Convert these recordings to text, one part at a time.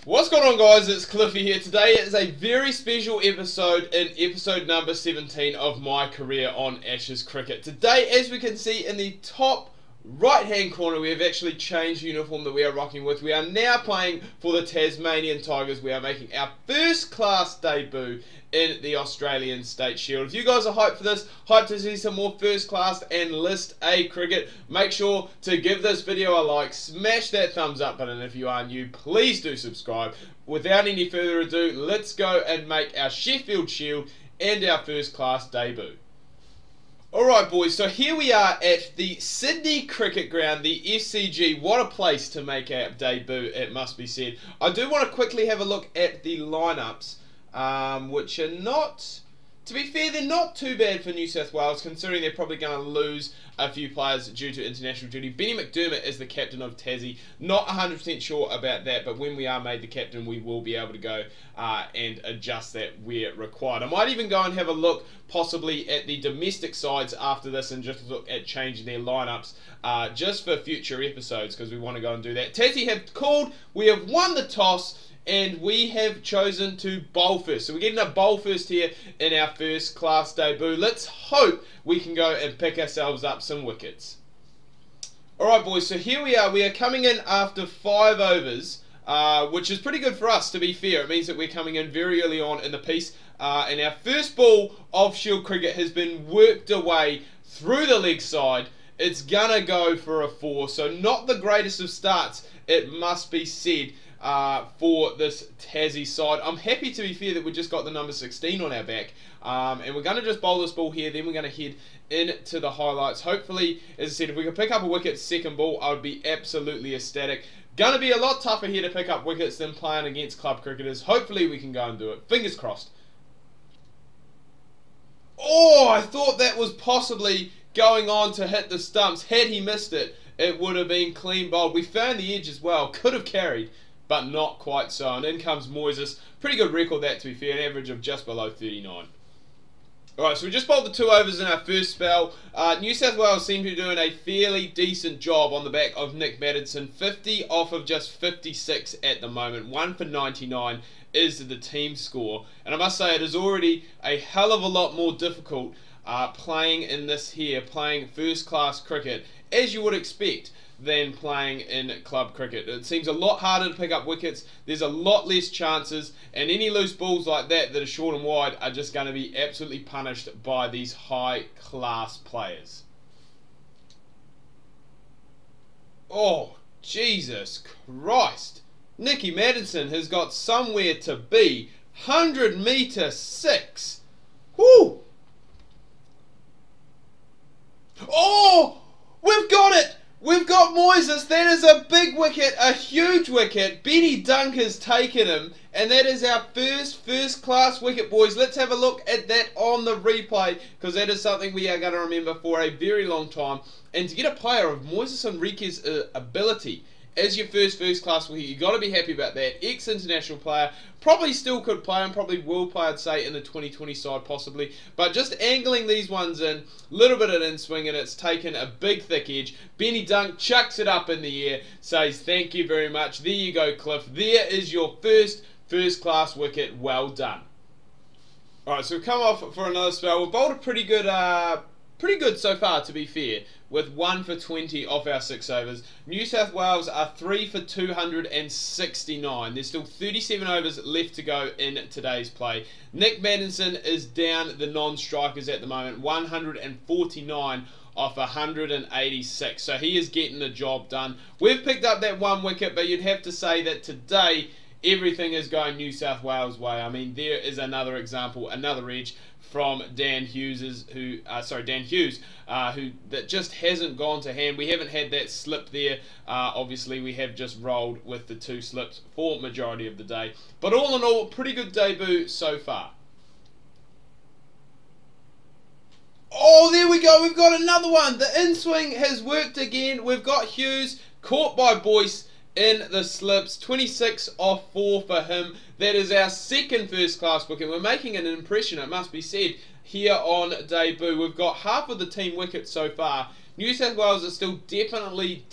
What's going on, guys? It's Cliffy here. Today is a very special episode in episode number 17 of my career on Ashes Cricket. Today, as we can see in the top right hand corner, we have actually changed the uniform that we are rocking with. We are now playing for the Tasmanian Tigers. We are making our first class debut in the Australian State Shield. If you guys are hyped for this, hyped to see some more first class and list A cricket, make sure to give this video a like, smash that thumbs up button. If you are new, please do subscribe. Without any further ado, let's go and make our Sheffield Shield and our first class debut. Alright boys, so here we are at the Sydney Cricket Ground, the SCG. What a place to make our debut, it must be said. I do want to quickly have a look at the lineups, which are not, to be fair, they're not too bad for New South Wales, considering they're probably going to lose a few players due to international duty. Benny McDermott is the captain of Tassie. Not 100% sure about that, but when we are made the captain, we will be able to go and adjust that where required. I might even go and have a look possibly at the domestic sides after this and just look at changing their lineups just for future episodes, because we want to go and do that. Tassie have called, we have won the toss, and we have chosen to bowl first. So we're getting a bowl first here in our first class debut. Let's hope we can go and pick ourselves up some wickets. Alright boys, so here we are. We are coming in after 5 overs, which is pretty good for us, to be fair. It means that we're coming in very early on in the piece. And our first ball of Shield cricket has been worked away through the leg side. It's gonna go for a 4, so not the greatest of starts, it must be said, for this Tassie side. I'm happy, to be fair, that we just got the number 16 on our back. And we're going to just bowl this ball here, then we're going to head into the highlights. Hopefully, as I said, if we can pick up a wicket second ball, I would be absolutely ecstatic. Going to be a lot tougher here to pick up wickets than playing against club cricketers. Hopefully we can go and do it. Fingers crossed. Oh, I thought that was possibly going on to hit the stumps. Had he missed it, it would have been clean bowled. We found the edge as well. Could have carried, but not quite so. And in comes Moises. Pretty good record that, to be fair, an average of just below 39. Alright, so we just bowled the 2 overs in our first spell. New South Wales seem to be doing a fairly decent job on the back of Nick Maddinson. 50 off of just 56 at the moment. 1 for 99 is the team score. And I must say, it is already a hell of a lot more difficult playing in this here, playing first class cricket, as you would expect, than playing in club cricket. It seems a lot harder to pick up wickets, there's a lot less chances, and any loose balls like that are short and wide are just going to be absolutely punished by these high class players. Oh, Jesus Christ. Nicky Maddinson has got somewhere to be. 100 metre 6. Woo! Oh! We've got it! We've got Moises. That is a big wicket, a huge wicket. Benny Dunk has taken him, and that is our first class wicket, boys. Let's have a look at that on the replay, because that is something we are going to remember for a very long time. And to get a player of Moises Henrique's ability as your first class wicket, you've got to be happy about that. Ex-international player, probably still could play and probably will play, I'd say, in the 2020 side possibly. But just angling these ones in, a little bit of an in-swing, and it's taken a big thick edge. Benny Dunk chucks it up in the air, says thank you very much. There you go, Cliff. There is your first class wicket. Well done. Alright, so we've come off for another spell. We've bowled a pretty good so far, to be fair, with 1 for 20 off our 6 overs. New South Wales are 3 for 269. There's still 37 overs left to go in today's play. Nick Maddinson is down the non-strikers at the moment, 149 off 186. So he is getting the job done. We've picked up that 1 wicket, but you'd have to say that today everything is going New South Wales' way. I mean, there is another example, another edge from Dan Hughes, who that just hasn't gone to hand. We haven't had that slip there. Obviously, we have just rolled with the 2 slips for majority of the day. But all in all, pretty good debut so far. Oh, there we go. We've got another one. The in-swing has worked again. We've got Hughes caught by Boyce in the slips. 26 off 4 for him. That is our second first class wicket. We're making an impression, it must be said, here on debut. We've got half of the team wickets so far. New South Wales are still definitely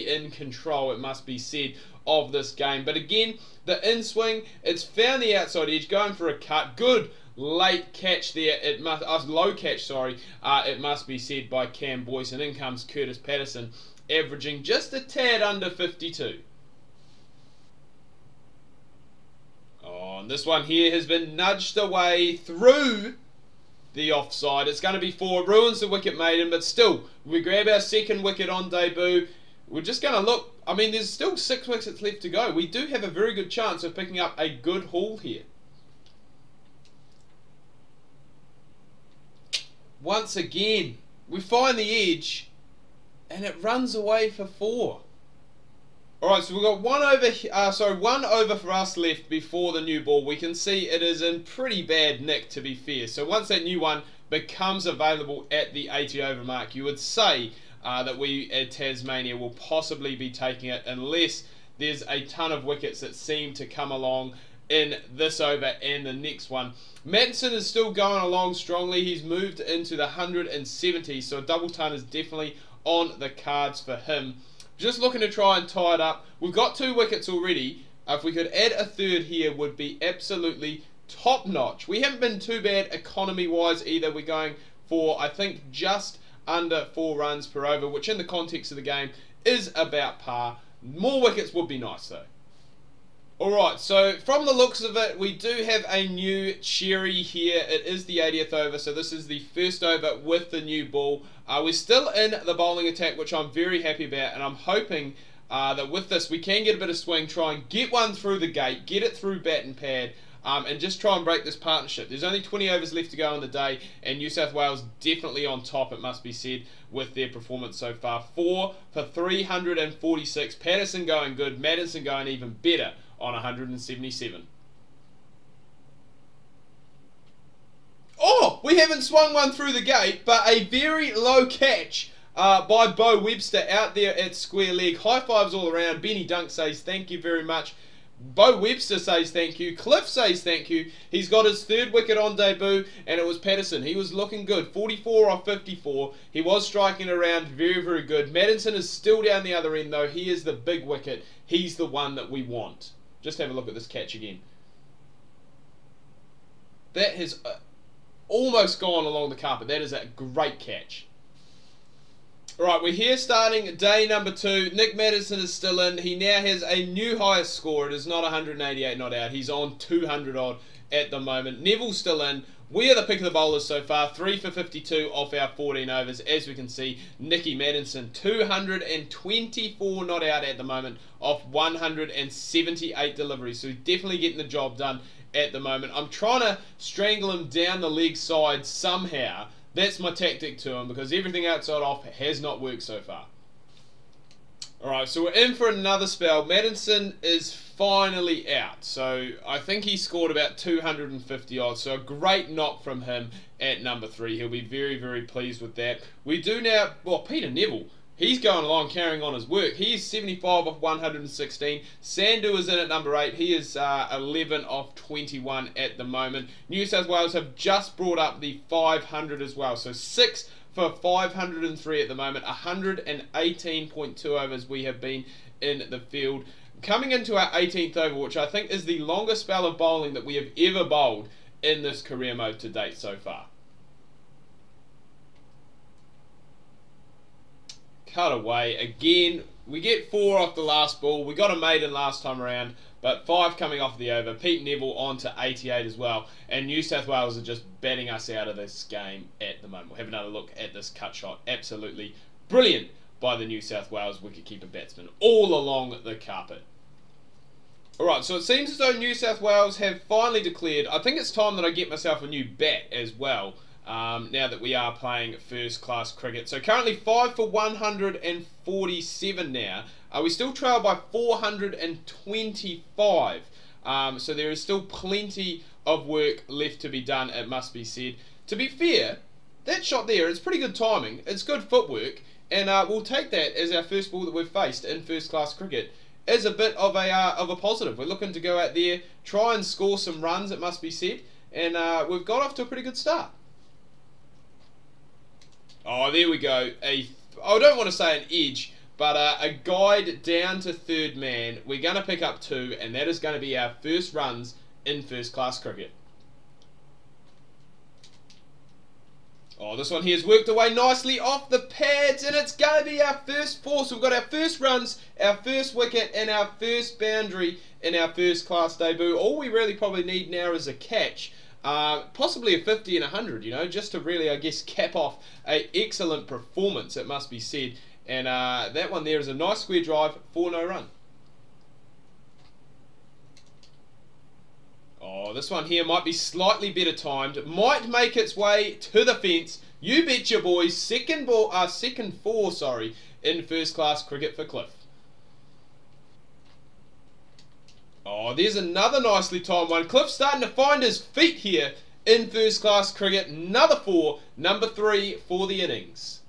in control, it must be said, of this game. But again, the in-swing, it's found the outside edge, going for a cut. Good late catch there. It must low catch, sorry. It must be said, by Cam Boyce, and in comes Curtis Patterson, averaging just a tad under 52. Oh, and this one here has been nudged away through the offside. It's going to be 4. Ruins the wicket maiden, but still, we grab our second wicket on debut. We're just going to look. I mean, there's still 6 wickets left to go. We do have a very good chance of picking up a good haul here. Once again, we find the edge, and it runs away for 4. Alright, so we've got one over for us left before the new ball. We can see it is in pretty bad nick, to be fair. So once that new one becomes available at the 80 over mark, you would say that we at Tasmania will possibly be taking it, unless there's a ton of wickets that seem to come along in this over and the next one. Madison is still going along strongly. He's moved into the 170s, so a double ton is definitely on the cards for him. Just looking to try and tie it up. We've got 2 wickets already. If we could add a third here, would be absolutely top notch. We haven't been too bad economy wise either. We're going for, I think, just under 4 runs per over, which in the context of the game is about par. More wickets would be nice though. Alright, so from the looks of it, we do have a new cherry here. It is the 80th over, so this is the first over with the new ball. We're still in the bowling attack, which I'm very happy about, and I'm hoping that with this we can get a bit of swing, try and get one through the gate, get it through bat and pad, and just try and break this partnership. There's only 20 overs left to go on the day, and New South Wales definitely on top, it must be said, with their performance so far. 4 for 346. Patterson going good, Madison going even better on 177. Oh, we haven't swung one through the gate, but a very low catch by Bo Webster out there at square leg. High fives all around. Benny Dunk says thank you very much. Bo Webster says thank you. Cliff says thank you. He's got his 3rd wicket on debut, and it was Patterson. He was looking good. 44 off 54. He was striking around very, very good. Madison is still down the other end, though. He is the big wicket. He's the one that we want. Just have a look at this catch again. That has almost gone along the carpet. That is a great catch. Alright, we're here starting day number 2. Nick Madison is still in. He now has a new highest score. It is not 188 not out. He's on 200 odd at the moment. Neville's still in. We are the pick of the bowlers so far. 3 for 52 off our 14 overs. As we can see, Nicky Madison, 224 not out at the moment off 178 deliveries. So he's definitely getting the job done at the moment. I'm trying to strangle him down the leg side somehow. That's my tactic to him, because everything outside off has not worked so far. Alright, so we're in for another spell. Madison is finally out. So I think he scored about 250 odds. So a great knock from him at number 3. He'll be very, very pleased with that. We do now, well, Peter Neville, he's going along, carrying on his work. He is 75 off 116. Sandhu is in at number 8. He is 11 off 21 at the moment. New South Wales have just brought up the 500 as well. So 6 for 503 at the moment. 118.2 overs we have been in the field. Coming into our 18th over, which I think is the longest spell of bowling that we have ever bowled in this career mode to date so far. Cut away again. We get 4 off the last ball. We got a maiden last time around, but 5 coming off the over. Pete Neville on to 88 as well, and New South Wales are just batting us out of this game at the moment. We'll have another look at this cut shot. Absolutely brilliant by the New South Wales wicketkeeper batsman all along the carpet. Alright, so it seems as though New South Wales have finally declared, I think it's time that I get myself a new bat as well, now that we are playing first class cricket. So currently 5 for 147 now. We still trail by 425. So there is still plenty of work left to be done, it must be said. To be fair, that shot there is pretty good timing. It's good footwork, and we'll take that as our first ball that we've faced in first class cricket as a bit of a positive. We're looking to go out there, try and score some runs, it must be said, and we've got off to a pretty good start. Oh, there we go. I don't want to say an edge, But a guide down to third man. We're going to pick up 2, and that is going to be our first runs in first class cricket. Oh, this one here has worked away nicely off the pads, and it's going to be our first 4. So we've got our first runs, our first wicket, and our first boundary in our first class debut. All we really probably need now is a catch. Possibly a 50 and 100, you know, just to really, I guess, cap off an excellent performance, it must be said. And that one there is a nice square drive for no run. Oh, this one here might be slightly better timed. It might make its way to the fence. You betcha, boys. Second 4, sorry, in first class cricket for Cliff. Oh, there's another nicely timed one. Cliff's starting to find his feet here in first class cricket. Another 4, number 3 for the innings.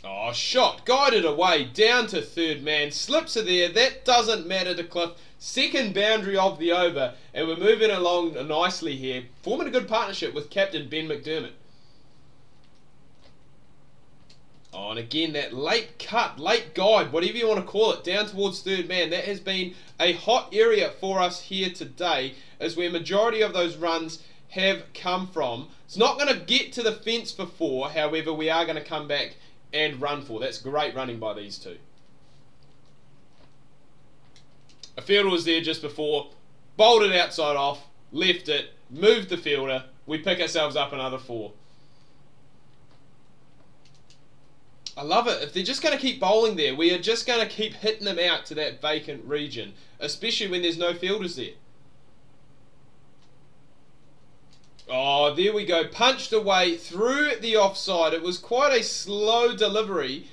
Oh, shot, guided away, down to third man. Slips are there, that doesn't matter to Cliff. Second boundary of the over, and we're moving along nicely here. Forming a good partnership with Captain Ben McDermott. Oh, and again, that late cut, late guide, whatever you want to call it, down towards third man. That has been a hot area for us here today, as where majority of those runs have come from. It's not going to get to the fence for 4, however, we are going to come back and run 4. That's great running by these two. A fielder was there just before, bowled it outside off, left it, moved the fielder. We pick ourselves up another 4. I love it. If they're just going to keep bowling there, we are just going to keep hitting them out to that vacant region, especially when there's no fielders there. Oh, there we go. Punched away through the offside. It was quite a slow delivery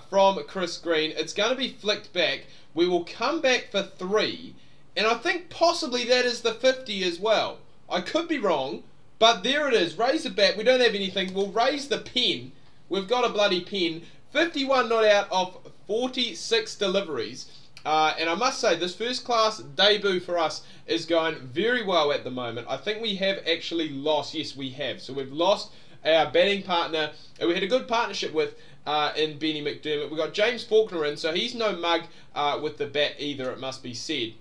from Chris Green. It's going to be flicked back. We will come back for 3. And I think possibly that is the 50 as well. I could be wrong, but there it is. Raise the bat. We don't have anything. We'll raise the pen. We've got a bloody pen. 51 not out of 46 deliveries. And I must say, this first class debut for us is going very well at the moment. I think we have actually lost. Yes, we have. So we've lost our batting partner, and we had a good partnership with in Benny McDermott. We've got James Faulkner in, so he's no mug with the bat either, it must be said.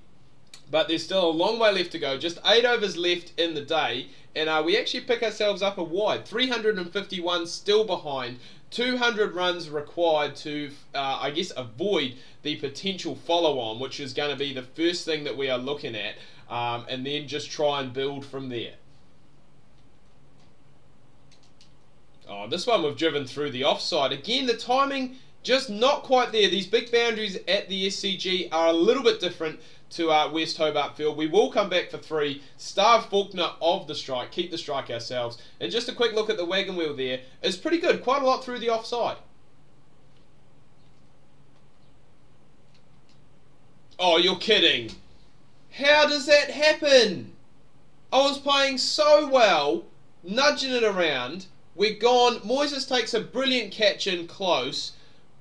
But there's still a long way left to go. Just 8 overs left in the day, and we actually pick ourselves up a wide. 351 still behind. 200 runs required to, I guess, avoid the potential follow-on, which is going to be the first thing that we are looking at, and then just try and build from there. Oh, this one we've driven through the offside. Again, the timing just not quite there. These big boundaries at the SCG are a little bit different to West Hobart Field. We will come back for 3. Starve Faulkner of the strike. Keep the strike ourselves. And just a quick look at the wagon wheel there. It's pretty good. Quite a lot through the offside. Oh, you're kidding. How does that happen? I was playing so well, nudging it around. We're gone. Moises takes a brilliant catch in close.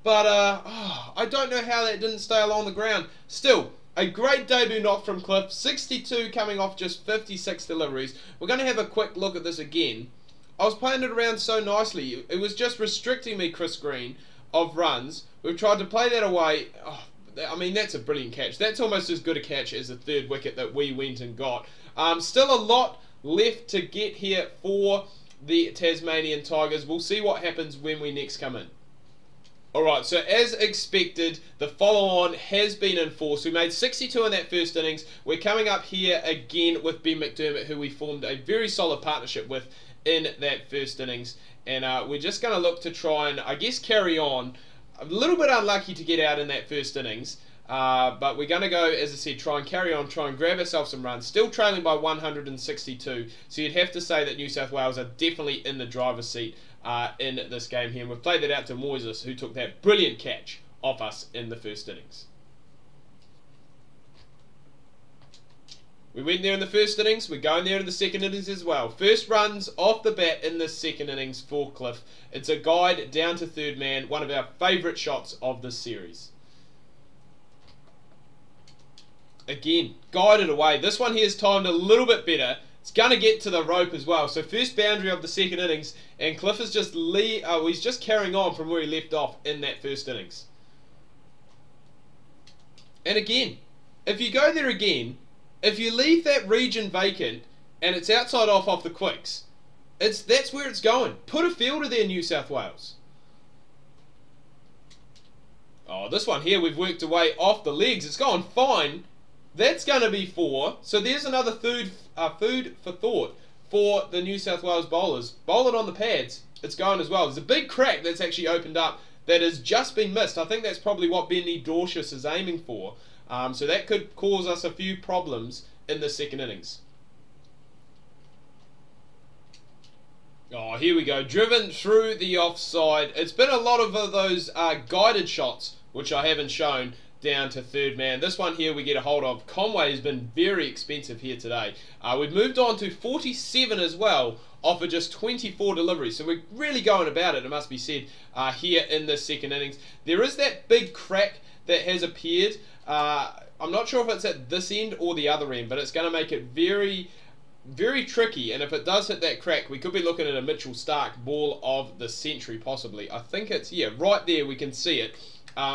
But I don't know how that didn't stay along the ground. Still, a great debut knock from Cliff. 62 coming off just 56 deliveries. We're going to have a quick look at this again. I was playing it around so nicely. It was just restricting me, Chris Green, of runs. We've tried to play that away. Oh, I mean, that's a brilliant catch. That's almost as good a catch as the 3rd wicket that we went and got. Still a lot left to get here for the Tasmanian Tigers. We'll see what happens when we next come in. Alright, so as expected, the follow-on has been enforced. We made 62 in that first innings. We're coming up here again with Ben McDermott, who we formed a very solid partnership with in that first innings. And we're just going to look to try and, I guess, carry on. A little bit unlucky to get out in that first innings. But we're going to go, as I said, try and carry on, try and grab ourselves some runs. Still trailing by 162. So you'd have to say that New South Wales are definitely in the driver's seat in this game here. And we've played that out to Moises, who took that brilliant catch off us in the first innings. We went there in the first innings. We're going there in the second innings as well. First runs off the bat in this second innings for Cliff. It's a guide down to third man. One of our favourite shots of this series. Again, guided away. This one here is timed a little bit better. It's going to get to the rope as well. So first boundary of the second innings, and Cliff is just he's just carrying on from where he left off in that first innings. And again, if you go there again, if you leave that region vacant and it's outside off the quicks, that's where it's going. Put a fielder there, New South Wales. Oh, this one here, we've worked away off the legs. It's gone fine. That's going to be 4. So there's another food for thought for the New South Wales bowlers. Bowl it on the pads. It's going as well. There's a big crack that's actually opened up that has just been missed. I think that's probably what Benny Dorcius is aiming for. So that could cause us a few problems in the second innings. Oh, here we go. Driven through the offside. It's been a lot of those guided shots, which I haven't shown, down to third man. This one here we get a hold of. Conway has been very expensive here today. We've moved on to 47 as well, off of just 24 deliveries. So we're really going about it must be said, here in the second innings. There is that big crack that has appeared. I'm not sure if it's at this end or the other end, but it's going to make it very, very tricky. And if it does hit that crack, we could be looking at a Mitchell Starc ball of the century possibly. I think it's, yeah, right there we can see it.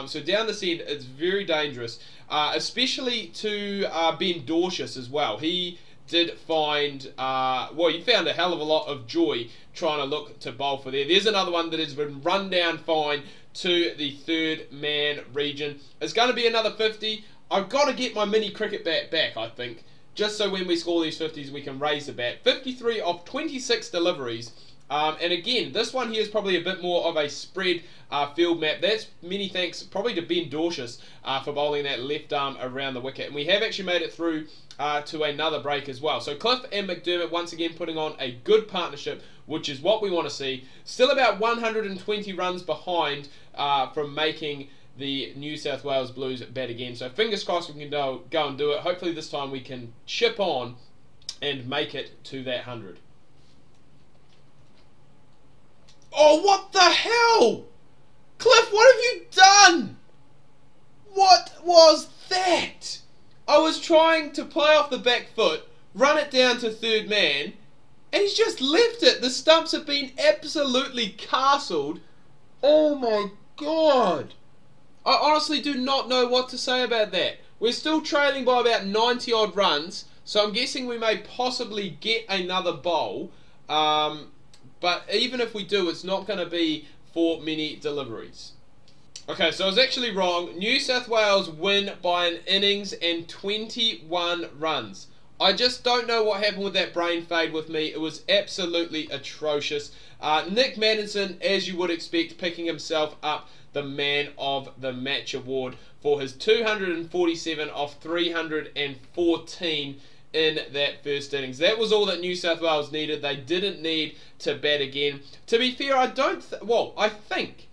So down this end, it's very dangerous, especially to Ben Dorcius as well. He did find, well, he found a hell of a lot of joy trying to look to bowl for there. There's another one that has been run down fine to the third man region. It's going to be another 50. I've got to get my mini cricket bat back, I think, just so when we score these 50s, we can raise the bat. 53 off 26 deliveries. And again, this one here is probably a bit more of a spread field map. That's many thanks probably to Ben Dorcius for bowling that left arm around the wicket. And we have actually made it through to another break as well. So Cliff and McDermott once again putting on a good partnership, which is what we want to see. Still about 120 runs behind from making the New South Wales Blues bat again. So fingers crossed we can go and do it. Hopefully this time we can chip on and make it to that 100. Oh, what the hell? Cliff, what have you done? What was that? I was trying to play off the back foot, run it down to third man, and he's just left it. The stumps have been absolutely castled. Oh my God. I honestly do not know what to say about that. We're still trailing by about 90 odd runs, so I'm guessing we may possibly get another bowl. But even if we do, it's not going to be for many deliveries. Okay, so I was actually wrong. New South Wales win by an innings and 21 runs. I just don't know what happened with that brain fade with me. It was absolutely atrocious. Nick Maddinson, as you would expect, picking himself up the Man of the Match award for his 247 off 314 in that first innings. That was all that New South Wales needed. They didn't need to bat again. To be fair, I think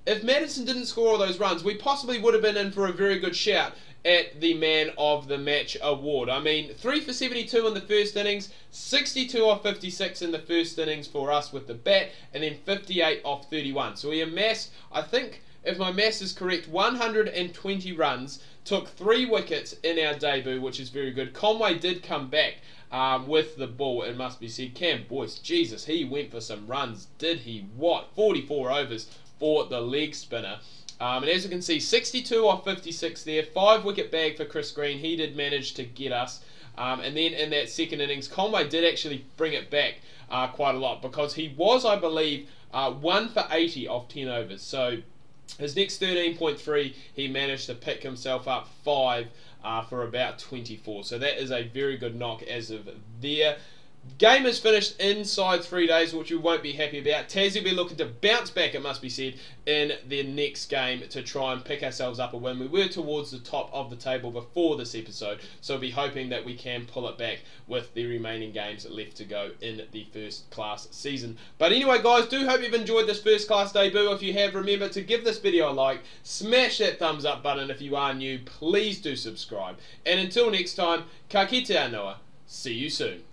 if Maddinson didn't score all those runs, we possibly would have been in for a very good shout at the Man of the Match award. I mean, 3 for 72 in the first innings, 62 off 56 in the first innings for us with the bat, and then 58 off 31. So we amassed, I think, if my maths is correct, 120 runs, took 3 wickets in our debut, which is very good. Conway did come back with the ball, it must be said. Cam Boyce, Jesus, he went for some runs, did he? What? 44 overs for the leg spinner. And as you can see, 62 off 56 there, 5 wicket bag for Chris Green. He did manage to get us. And then in that second innings, Conway did actually bring it back quite a lot, because he was, I believe, 1 for 80 off 10 overs. So his next 13.3, he managed to pick himself up 5 for about 24. So that is a very good knock as of there. Game is finished inside 3 days, which we won't be happy about. Tassie will be looking to bounce back, it must be said, in their next game to try and pick ourselves up a win. We were towards the top of the table before this episode, so we'll be hoping that we can pull it back with the remaining games left to go in the first class season. But anyway, guys, do hope you've enjoyed this first class debut. If you have, remember to give this video a like, smash that thumbs up button. If you are new, please do subscribe. And until next time, ka kite anō. See you soon.